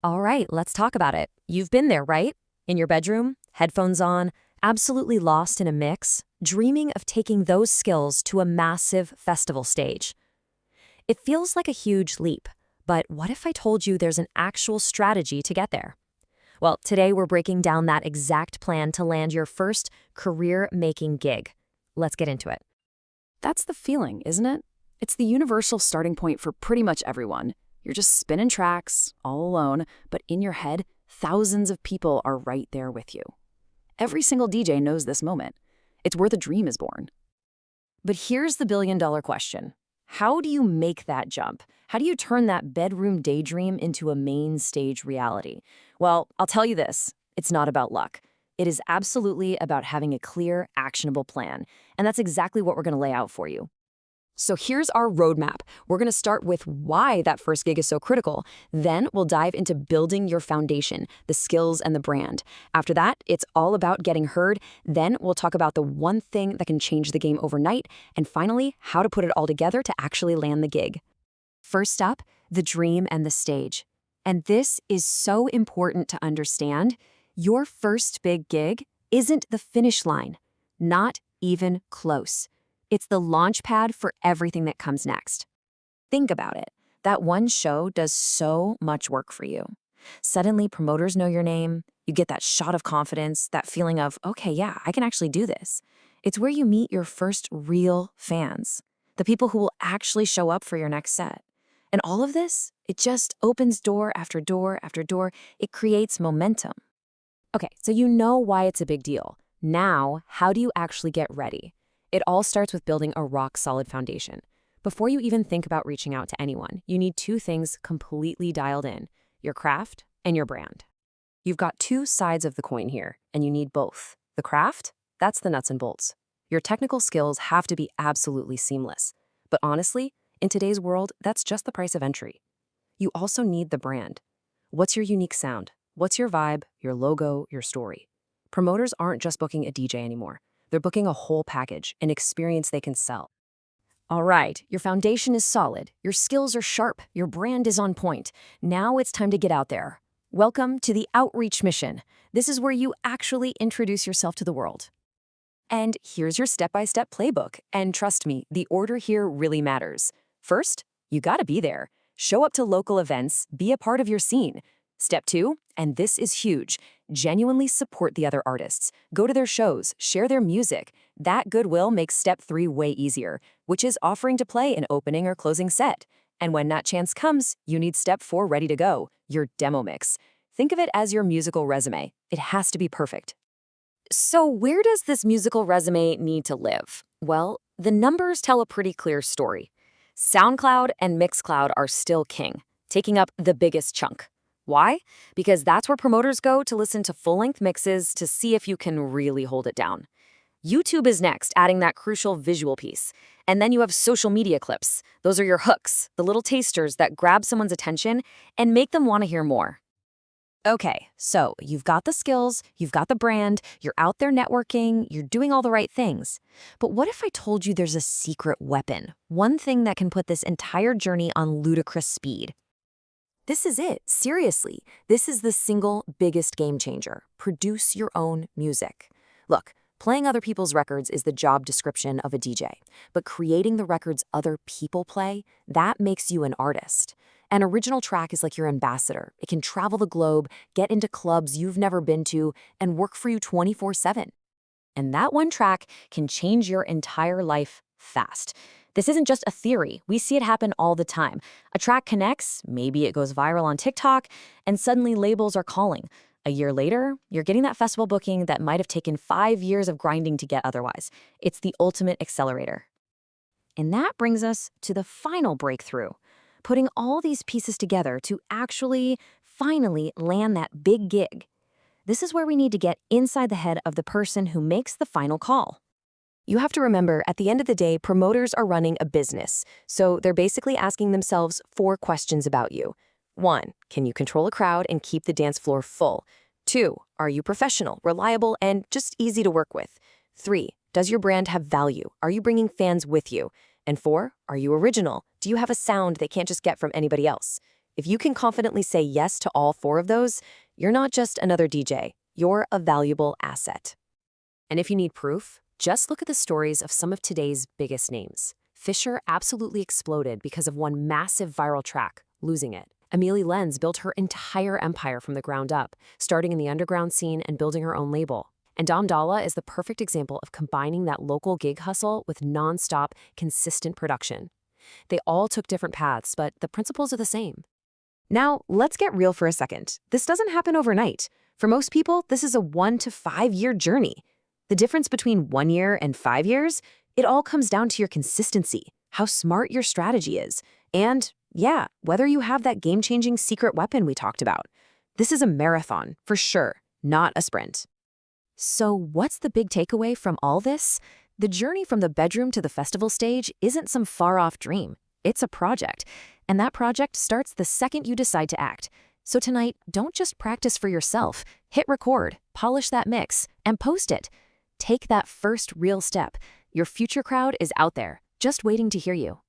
All right, let's talk about it. You've been there, right? In your bedroom, headphones on, absolutely lost in a mix, dreaming of taking those skills to a massive festival stage. It feels like a huge leap, but what if I told you there's an actual strategy to get there? Well, today we're breaking down that exact plan to land your first career-making gig. Let's get into it. That's the feeling, isn't it? It's the universal starting point for pretty much everyone. You're just spinning tracks, all alone, but in your head, thousands of people are right there with you. Every single DJ knows this moment. It's where the dream is born. But here's the billion-dollar question. How do you make that jump? How do you turn that bedroom daydream into a main stage reality? Well, I'll tell you this, it's not about luck. It is absolutely about having a clear, actionable plan. And that's exactly what we're going to lay out for you. So here's our roadmap. We're going to start with why that first gig is so critical. Then we'll dive into building your foundation, the skills and the brand. After that, it's all about getting heard. Then we'll talk about the one thing that can change the game overnight. And finally, how to put it all together to actually land the gig. First up, the dream and the stage. And this is so important to understand. Your first big gig isn't the finish line. Not even close. It's the launch pad for everything that comes next. Think about it. That one show does so much work for you. Suddenly, promoters know your name. You get that shot of confidence, that feeling of, okay, yeah, I can actually do this. It's where you meet your first real fans, the people who will actually show up for your next set. And all of this, it just opens door after door after door. It creates momentum. Okay, so you know why it's a big deal. Now, how do you actually get ready? It all starts with building a rock-solid foundation. Before you even think about reaching out to anyone, you need two things completely dialed in, your craft and your brand. You've got two sides of the coin here, and you need both. The craft, that's the nuts and bolts. Your technical skills have to be absolutely seamless. But honestly, in today's world, that's just the price of entry. You also need the brand. What's your unique sound? What's your vibe, your logo, your story? Promoters aren't just booking a DJ anymore. They're booking a whole package, an experience they can sell. All right, your foundation is solid, your skills are sharp, your brand is on point. Now it's time to get out there. Welcome to the outreach mission. This is where you actually introduce yourself to the world. And here's your step-by-step playbook. And trust me, the order here really matters. First, you gotta be there. Show up to local events, be a part of your scene. Step 2, and this is huge, genuinely support the other artists. Go to their shows, share their music. That goodwill makes step 3 way easier, which is offering to play an opening or closing set. And when that chance comes, you need step 4 ready to go, your demo mix. Think of it as your musical resume. It has to be perfect. So where does this musical resume need to live? Well, the numbers tell a pretty clear story. SoundCloud and Mixcloud are still king, taking up the biggest chunk. Why? Because that's where promoters go to listen to full-length mixes to see if you can really hold it down. YouTube is next, adding that crucial visual piece. And then you have social media clips. Those are your hooks, the little tasters that grab someone's attention and make them want to hear more. Okay, so you've got the skills, you've got the brand, you're out there networking, you're doing all the right things. But what if I told you there's a secret weapon? One thing that can put this entire journey on ludicrous speed. This is it, seriously. This is the single biggest game changer. Produce your own music. Look, playing other people's records is the job description of a DJ, but creating the records other people play, that makes you an artist. An original track is like your ambassador. It can travel the globe, get into clubs you've never been to, and work for you 24/7. And that one track can change your entire life fast. This isn't just a theory. We see it happen all the time. A track connects, maybe it goes viral on TikTok, and suddenly labels are calling. A year later, you're getting that festival booking that might have taken 5 years of grinding to get otherwise. It's the ultimate accelerator. And that brings us to the final breakthrough, putting all these pieces together to actually, finally land that big gig. This is where we need to get inside the head of the person who makes the final call. You have to remember, at the end of the day, promoters are running a business, so they're basically asking themselves 4 questions about you. 1, can you control a crowd and keep the dance floor full? 2, are you professional, reliable, and just easy to work with? 3, does your brand have value? Are you bringing fans with you? And 4, are you original? Do you have a sound they can't just get from anybody else? If you can confidently say yes to all 4 of those, you're not just another DJ. You're a valuable asset. And if you need proof, just look at the stories of some of today's biggest names. Fisher absolutely exploded because of one massive viral track, Losing It. Amelie Lenz built her entire empire from the ground up, starting in the underground scene and building her own label. And Dom Dalla is the perfect example of combining that local gig hustle with non-stop, consistent production. They all took different paths, but the principles are the same. Now, let's get real for a second. This doesn't happen overnight. For most people, this is a 1 to 5 year journey. The difference between 1 year and 5 years, it all comes down to your consistency, how smart your strategy is, and, yeah, whether you have that game-changing secret weapon we talked about. This is a marathon, for sure, not a sprint. So what's the big takeaway from all this? The journey from the bedroom to the festival stage isn't some far-off dream. It's a project, and that project starts the second you decide to act. So tonight, don't just practice for yourself. Hit record, polish that mix, and post it. Take that first real step. Your future crowd is out there, just waiting to hear you.